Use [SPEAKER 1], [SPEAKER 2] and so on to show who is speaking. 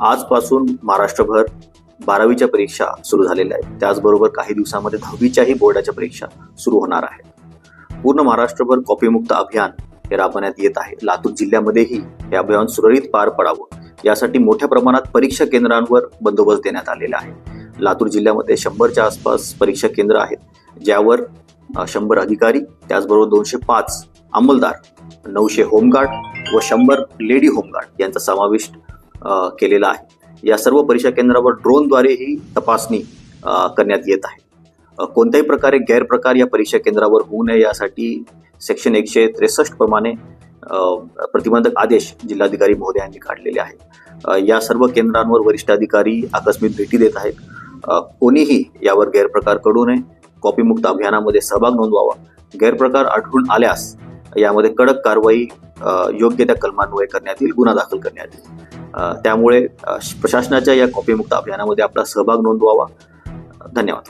[SPEAKER 1] आजपासून महाराष्ट्रभर 12वीच्या परीक्षा सुरू झालेल्या आहेत. त्याचबरोबर काही दिवसांमध्ये 10वीच्याही बोर्डाच्या परीक्षा सुरू होणार आहेत. पूर्ण महाराष्ट्रभर कॉपीमुक्त अभियान हे राबवण्यात येत आहे. लातूर जिल्ह्यामध्येही हे अभियान सुरळीत पार पडावं यासाठी मोठ्या प्रमाणात परीक्षा केंद्रांवर बंदोबस्त देण्यात आलेला आहे. लातूर जिल्ह्यामध्ये 100च्या आसपास परीक्षा केंद्र आहेत, ज्यावर 100 अधिकारी, त्याचबरोबर 205 अंमलदार, 900 होमगार्ड व 100 लेडी होमगार्ड यांचा समावेश केलेला आहे. या सर्व परीक्षा केंद्रावर ड्रोनद्वारे ही तपासणी करण्यात येत आहे. कोणत्याही प्रकारे गैरप्रकार या परीक्षा केंद्रावर होऊ नये यासाठी सेक्शन 163 प्रमाणे प्रतिबंधक आदेश जिल्हाधिकारी महोदयांनी काढलेले आहेत. या सर्व केंद्रांवर वरिष्ठ अधिकारी आकस्मिक भेटी देत आहेत. कोणीही यावर गैरप्रकार करू नये, कॉपीमुक्त अभियानामध्ये सहभाग नोंदवावा. गैरप्रकार आढळून आल्यास यामध्ये कडक कारवाई योग्य त्या कलमान्वये करण्यात येईल, गुन्हा दाखल करण्यात येईल. त्यामुळे प्रशासनाच्या या कॉपीमुक्त अभियानामध्ये आपला सहभाग नोंदवावा. धन्यवाद.